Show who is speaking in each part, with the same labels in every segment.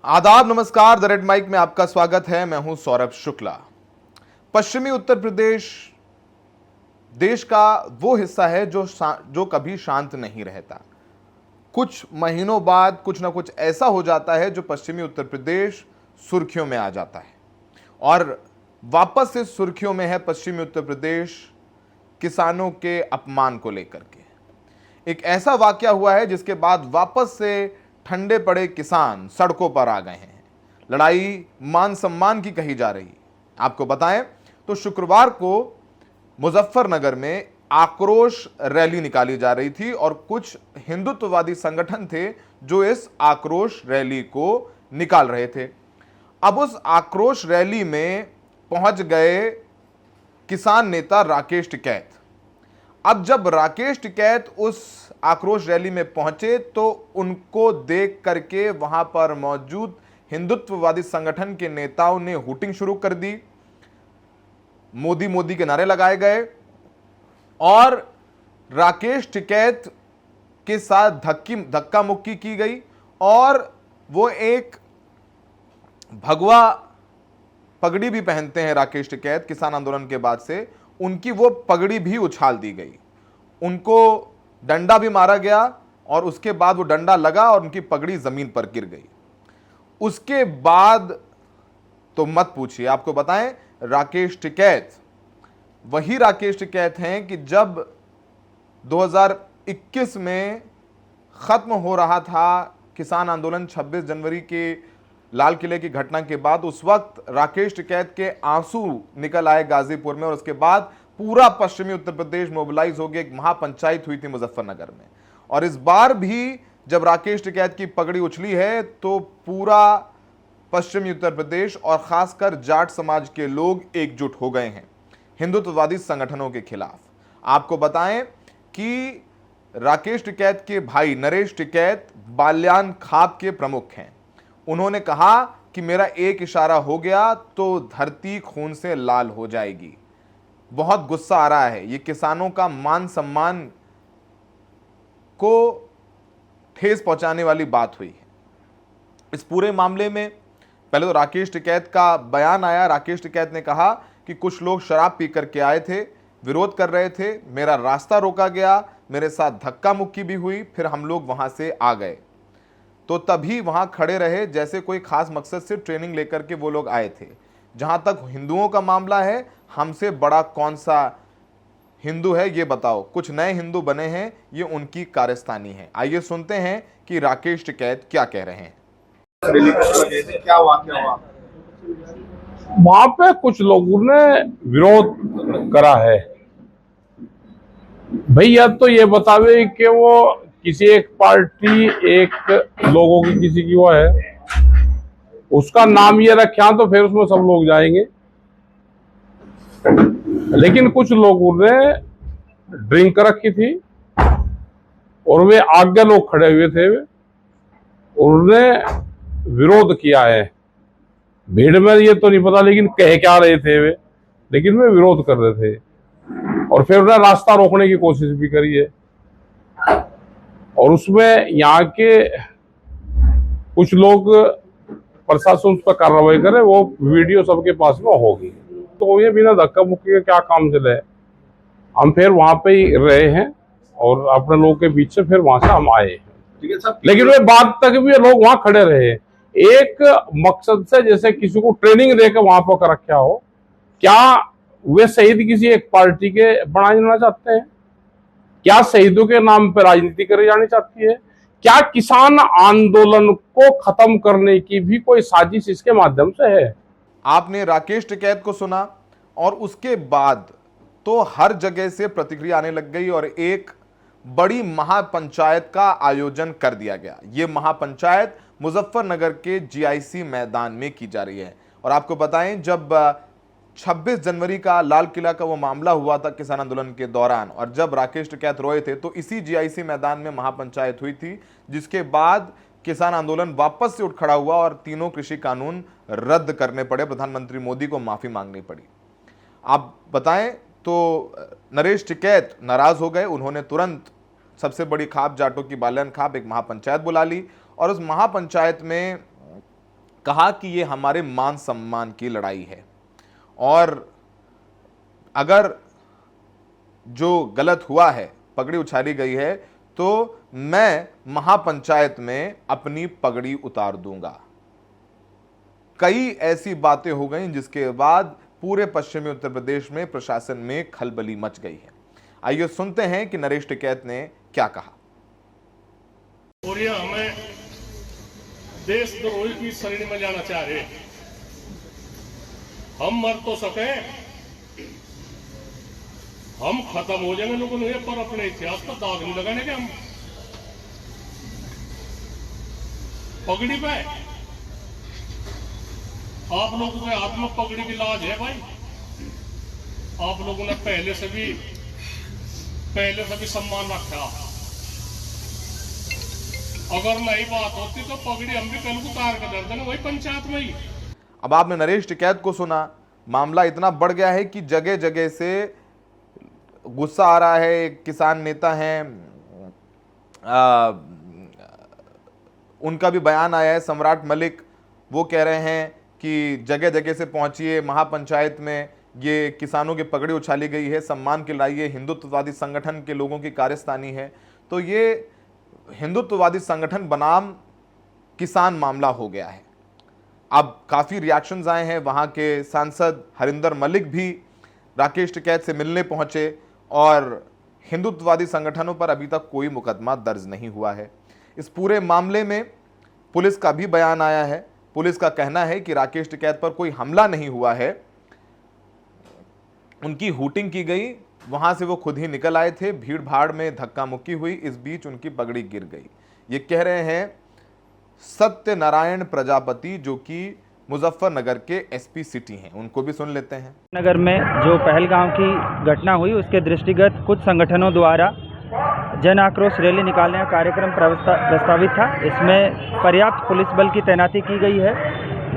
Speaker 1: आदाब, नमस्कार। The red mic में आपका स्वागत है। मैं हूं सौरभ शुक्ला। पश्चिमी उत्तर प्रदेश देश का वो हिस्सा है जो कभी शांत नहीं रहता। कुछ महीनों बाद कुछ ना कुछ ऐसा हो जाता है जो पश्चिमी उत्तर प्रदेश सुर्खियों में आ जाता है, और वापस से सुर्खियों में है पश्चिमी उत्तर प्रदेश किसानों के अपमान को लेकर के। एक ऐसा वाकया हुआ है जिसके बाद वापस से ठंडे पड़े किसान सड़कों पर आ गए हैं। लड़ाई मान सम्मान की कही जा रही। आपको बताएं तो शुक्रवार को मुजफ्फरनगर में आक्रोश रैली निकाली जा रही थी और कुछ हिंदुत्ववादी संगठन थे जो इस आक्रोश रैली को निकाल रहे थे। अब उस आक्रोश रैली में पहुंच गए किसान नेता राकेश टिकैत। अब जब राकेश टिकैत उस आक्रोश रैली में पहुंचे तो उनको देख करके वहां पर मौजूद हिंदुत्ववादी संगठन के नेताओं ने हूटिंग शुरू कर दी। मोदी मोदी के नारे लगाए गए और राकेश टिकैत के साथ धक्का मुक्की की गई और वो एक भगवा पगड़ी भी पहनते हैं राकेश टिकैत। किसान आंदोलन के बाद से उनकी वो पगड़ी भी उछाल दी गई, उनको डंडा भी मारा गया और उसके बाद वो डंडा लगा और उनकी पगड़ी जमीन पर गिर गई। उसके बाद तो मत पूछिए। आपको बताएं, राकेश टिकैत वही राकेश टिकैत हैं कि जब 2021 में खत्म हो रहा था किसान आंदोलन, 26 जनवरी के लाल किले की घटना के बाद, उस वक्त राकेश टिकैत के आंसू निकल आए गाजीपुर में और उसके बाद पूरा पश्चिमी उत्तर प्रदेश मोबिलाइज हो गया। एक महापंचायत हुई थी मुजफ्फरनगर में, और इस बार भी जब राकेश टिकैत की पगड़ी उछली है तो पूरा पश्चिमी उत्तर प्रदेश और खासकर जाट समाज के लोग एकजुट हो गए हैं हिंदुत्ववादी संगठनों के खिलाफ। आपको बताएं कि राकेश टिकैत के भाई नरेश टिकैत बाल्यान खाप के प्रमुख हैं। उन्होंने कहा कि मेरा एक इशारा हो गया तो धरती खून से लाल हो जाएगी। बहुत गुस्सा आ रहा है। ये किसानों का मान सम्मान को ठेस पहुंचाने वाली बात हुई है। इस पूरे मामले में पहले तो राकेश टिकैत का बयान आया। राकेश टिकैत ने कहा कि कुछ लोग शराब पी करके आए थे, विरोध कर रहे थे, मेरा रास्ता रोका गया, मेरे साथ धक्का मुक्की भी हुई, फिर हम लोग वहां से आ गए। तो तभी वहां खड़े रहे जैसे कोई खास मकसद से ट्रेनिंग लेकर के वो लोग आए थे। जहां तक हिंदुओं का मामला है, हमसे बड़ा कौन सा हिंदू है ये बताओ। कुछ नए हिंदू बने हैं, ये उनकी कारस्तानी है। आइए सुनते हैं कि राकेश टिकैत क्या कह रहे हैं।
Speaker 2: क्या वाकया हुआ?
Speaker 3: वहां पे कुछ लोगों ने विरोध करा है। भैया तो ये बतावे कि वो किसी एक पार्टी, एक लोगों की, किसी की वो है, उसका नाम ये रखा तो फिर उसमें सब लोग जाएंगे। लेकिन कुछ लोगों ने ड्रिंक रखी थी और वे आगे लोग खड़े हुए थे, उन्होंने विरोध किया है। भीड़ में ये तो नहीं पता लेकिन कह क्या रहे थे वे, लेकिन वे विरोध कर रहे थे और फिर उन्हें रास्ता रोकने की कोशिश भी करी है। और उसमें यहाँ के कुछ लोग प्रशासन उस पर कार्रवाई करे, वो वीडियो सबके पास में होगी। तो ये बिना धक्का मुक्की के क्या काम चले। हम फिर वहां पे ही रहे हैं और अपने लोगों के बीच से फिर वहां से हम आए हैं। लेकिन वे बाद तक भी लोग वहां खड़े रहे एक मकसद से, जैसे किसी को ट्रेनिंग देकर वहां पर कर रखा हो। क्या वे शहीद किसी एक पार्टी के बनाए जाना चाहते हैं? क्या शहीदों के नाम पर राजनीति करी जानी चाहती है? क्या किसान आंदोलन को खत्म करने की भी कोई साजिश इसके माध्यम से है?
Speaker 1: आपने राकेश टिकैत को सुना और उसके बाद तो हर जगह से प्रतिक्रिया आने लग गई और एक बड़ी महापंचायत का आयोजन कर दिया गया। यह महापंचायत मुजफ्फरनगर के जीआईसी मैदान में की जा रही है। और आपको बताएं, जब 26 जनवरी का लाल किला का वो मामला हुआ था किसान आंदोलन के दौरान, और जब राकेश टिकैत रोए थे, तो इसी जीआईसी मैदान में महापंचायत हुई थी, जिसके बाद किसान आंदोलन वापस से उठ खड़ा हुआ और तीनों कृषि कानून रद्द करने पड़े। प्रधानमंत्री मोदी को माफी मांगनी पड़ी। आप बताएं तो नरेश टिकैत नाराज हो गए। उन्होंने तुरंत सबसे बड़ी खाप जाटों की बाल्यान खाप एक महापंचायत बुला ली और उस महापंचायत में कहा कि ये हमारे मान सम्मान की लड़ाई है और अगर जो गलत हुआ है, पगड़ी उछाली गई है, तो मैं महापंचायत में अपनी पगड़ी उतार दूंगा। कई ऐसी बातें हो गई जिसके बाद पूरे पश्चिमी उत्तर प्रदेश में प्रशासन में खलबली मच गई है। आइए सुनते हैं कि नरेश टिकैत ने क्या कहा।
Speaker 4: और ये हमें देशद्रोही की श्रेणी में जाना चाह रहे हैं। हम मर तो सके, हम खत्म हो जाएंगे लोगों ने, पर अपने इतिहास पर दाग नहीं लगाने के। हम पगड़ी पे आप लोगों के हाथ में पगड़ी की लाज है भाई। आप लोगों ने पहले से भी सम्मान रखा। अगर नई बात होती तो पगड़ी हम भी कल को उतार के दे देना वही पंचायत में ही।
Speaker 1: अब आपने नरेश टिकैत को सुना। मामला इतना बढ़ गया है कि जगह जगह से गुस्सा आ रहा है। एक किसान नेता हैं, उनका भी बयान आया है, सम्राट मलिक। वो कह रहे हैं कि जगह जगह से पहुंचिए, महापंचायत में ये किसानों की पगड़ी उछाली गई है, सम्मान के लाइए, हिंदुत्ववादी संगठन के लोगों की कार्यस्थानी है। तो ये हिंदुत्ववादी संगठन बनाम किसान मामला हो गया है। अब काफ़ी रिएक्शंस आए हैं। वहाँ के सांसद हरिंदर मलिक भी राकेश टिकैत से मिलने पहुंचे और हिंदुत्ववादी संगठनों पर अभी तक कोई मुकदमा दर्ज नहीं हुआ है। इस पूरे मामले में पुलिस का भी बयान आया है। पुलिस का कहना है कि राकेश टिकैत पर कोई हमला नहीं हुआ है, उनकी हूटिंग की गई, वहां से वो खुद ही निकल आए थे, भीड़ भाड़ में धक्का मुक्की हुई, इस बीच उनकी पगड़ी गिर गई। ये कह रहे हैं सत्यनारायण प्रजापति, जो कि मुजफ्फरनगर के एसपी सिटी हैं। उनको भी सुन लेते हैं।
Speaker 5: नगर में जो पहलगाम की घटना हुई उसके दृष्टिगत कुछ संगठनों द्वारा जन आक्रोश रैली निकालने का कार्यक्रम प्रस्तावित था। इसमें पर्याप्त पुलिस बल की तैनाती की गई है।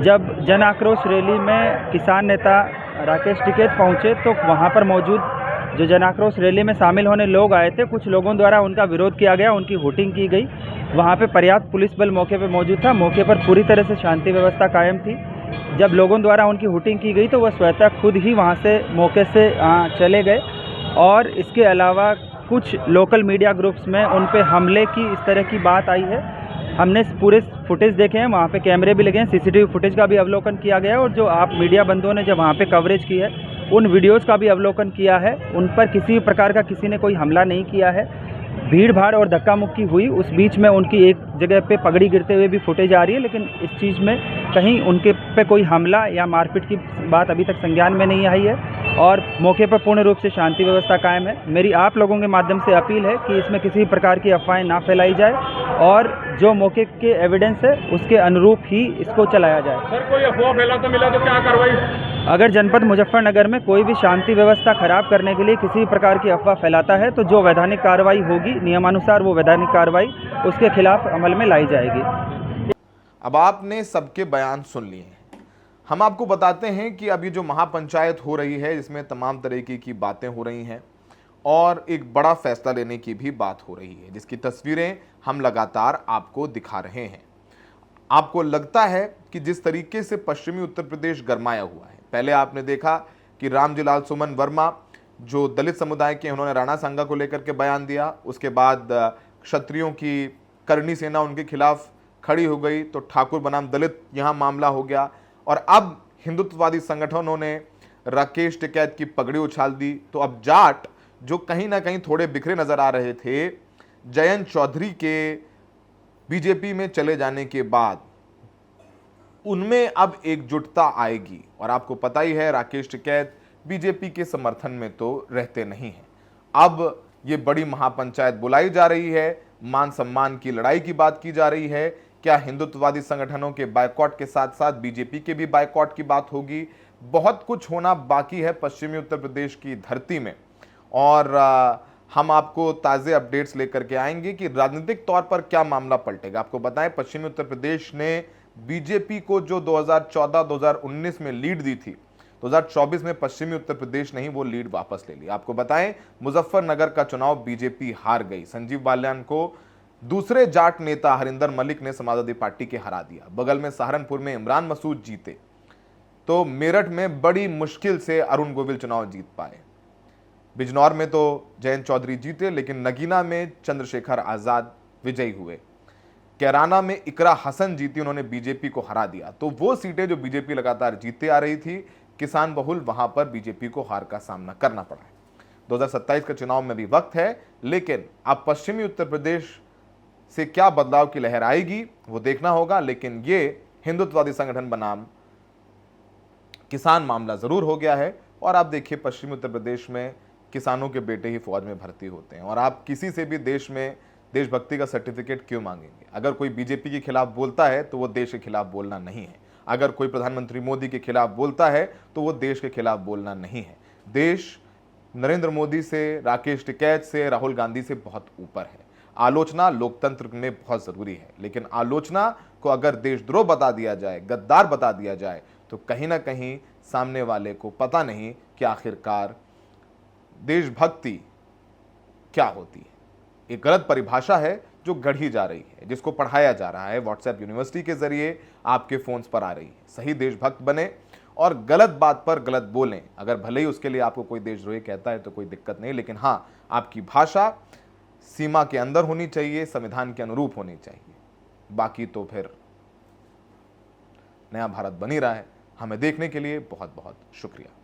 Speaker 5: जब जन आक्रोश रैली में किसान नेता राकेश टिकैत पहुंचे तो वहां पर मौजूद जो जन आक्रोश रैली में शामिल होने लोग आए थे, कुछ लोगों द्वारा उनका विरोध किया गया, उनकी हूटिंग की गई। वहां पे पर्याप्त पुलिस बल मौके पे मौजूद था। मौके पर पूरी तरह से शांति व्यवस्था कायम थी। जब लोगों द्वारा उनकी हूटिंग की गई तो वह स्वतः खुद ही वहां से मौके से चले गए और इसके अलावा कुछ लोकल मीडिया ग्रुप्स में उन पे हमले की इस तरह की बात आई है। हमने पूरे फुटेज देखे हैं, वहाँ पे कैमरे भी लगे हैं, सीसीटीवी फुटेज का भी अवलोकन किया गया है और जो आप मीडिया बंधुओं ने जब वहाँ पे कवरेज की है उन वीडियोज़ का भी अवलोकन किया है। उन पर किसी प्रकार का किसी ने कोई हमला नहीं किया है। भीड़ भाड़ और धक्का मुक्की हुई, उस बीच में उनकी एक जगह पे पगड़ी गिरते हुए भी फुटेज आ रही है, लेकिन इस चीज़ में कहीं उनके पे कोई हमला या मारपीट की बात अभी तक संज्ञान में नहीं आई है और मौके पर पूर्ण रूप से शांति व्यवस्था कायम है। मेरी आप लोगों के माध्यम से अपील है कि इसमें किसी प्रकार की अफवाहें ना फैलाई जाए और जो मौके के एविडेंस है उसके अनुरूप ही इसको चलाया जाए।
Speaker 4: सर कोई अफवाह फैला तो मिला तो क्या कार्रवाई?
Speaker 5: अगर जनपद मुजफ्फरनगर में कोई भी शांति व्यवस्था खराब करने के लिए किसी प्रकार की अफवाह फैलाता है तो जो वैधानिक कार्रवाई होगी, नियमानुसार वो वैधानिक कार्रवाई उसके खिलाफ अमल में लाई जाएगी।
Speaker 1: अब आपने सबके बयान सुन लिए हैं। हम आपको बताते हैं कि अभी जो महापंचायत हो रही है इसमें तमाम तरीके की बातें हो रही हैं और एक बड़ा फैसला लेने की भी बात हो रही है, जिसकी तस्वीरें हम लगातार आपको दिखा रहे हैं। आपको लगता है कि जिस तरीके से पश्चिमी उत्तर प्रदेश गरमाया हुआ है, पहले आपने देखा कि रामजीलाल सुमन वर्मा जो दलित समुदाय के, उन्होंने राणा सांगा को लेकर के बयान दिया। उसके बाद क्षत्रियों की करनी सेना उनके खिलाफ खड़ी हो गई तो ठाकुर बनाम दलित यहाँ मामला हो गया और अब हिंदुत्ववादी संगठनों ने राकेश टिकैत की पगड़ी उछाल दी। तो अब जाट जो कहीं ना कहीं थोड़े बिखरे नजर आ रहे थे, जयंत चौधरी के बीजेपी में चले जाने के बाद उनमें अब एकजुटता आएगी। और आपको पता ही है राकेश टिकैत बीजेपी के समर्थन में तो रहते नहीं हैं। अब ये बड़ी महापंचायत बुलाई जा रही है, मान सम्मान की लड़ाई की बात की जा रही है। क्या हिंदुत्ववादी संगठनों के बायकॉट के साथ साथ बीजेपी के भी बायकॉट की बात होगी? बहुत कुछ होना बाकी है पश्चिमी उत्तर प्रदेश की धरती में और हम आपको ताज़े अपडेट्स लेकर के आएंगे कि राजनीतिक तौर पर क्या मामला पलटेगा। आपको बताएं, पश्चिमी उत्तर प्रदेश ने बीजेपी को जो 2014-2019 में लीड दी थी, 2024 में पश्चिमी उत्तर प्रदेश ने ही वो लीड वापस ले ली। आपको बताएं, मुजफ्फरनगर का चुनाव बीजेपी हार गई। संजीव बालियान को दूसरे जाट नेता हरिंदर मलिक ने समाजवादी पार्टी के हरा दिया। बगल में सहारनपुर में इमरान मसूद जीते तो मेरठ में बड़ी मुश्किल से अरुण गोविल चुनाव जीत पाए। बिजनौर में तो जयंत चौधरी जीते, लेकिन नगीना में चंद्रशेखर आजाद विजयी हुए। कैराना में इकरा हसन जीती, उन्होंने बीजेपी को हरा दिया। तो वो सीटें जो बीजेपी लगातार जीतती आ रही थी, किसान बहुल, वहां पर बीजेपी को हार का सामना करना पड़ा है। 2027 के चुनाव में भी वक्त है, लेकिन अब पश्चिमी उत्तर प्रदेश से क्या बदलाव की लहर आएगी वो देखना होगा। लेकिन ये हिंदुत्ववादी संगठन बनाम किसान मामला जरूर हो गया है। और आप देखिए, पश्चिमी उत्तर प्रदेश में किसानों के बेटे ही फौज में भर्ती होते हैं, और आप किसी से भी देश में देशभक्ति का सर्टिफिकेट क्यों मांगेंगे? अगर कोई बीजेपी के खिलाफ बोलता है तो वो देश के खिलाफ बोलना नहीं है। अगर कोई प्रधानमंत्री मोदी के खिलाफ बोलता है तो वो देश के खिलाफ बोलना नहीं है। देश नरेंद्र मोदी से, राकेश टिकैत से, राहुल गांधी से बहुत ऊपर है। आलोचना लोकतंत्र में बहुत जरूरी है, लेकिन आलोचना को अगर देशद्रोह बता दिया जाए, गद्दार बता दिया जाए, तो कहीं ना कहीं सामने वाले को पता नहीं कि आखिरकार देशभक्ति क्या होती है। एक गलत परिभाषा है जो गढ़ी जा रही है, जिसको पढ़ाया जा रहा है व्हाट्सएप यूनिवर्सिटी के जरिए, आपके फोन्स पर आ रही है। सही देशभक्त बने और गलत बात पर गलत बोलें। अगर भले ही उसके लिए आपको कोई देशद्रोही कहता है तो कोई दिक्कत नहीं, लेकिन हाँ, आपकी भाषा सीमा के अंदर होनी चाहिए, संविधान के अनुरूप होनी चाहिए। बाकी तो फिर नया भारत बन ही रहा है। हमें देखने के लिए बहुत बहुत शुक्रिया।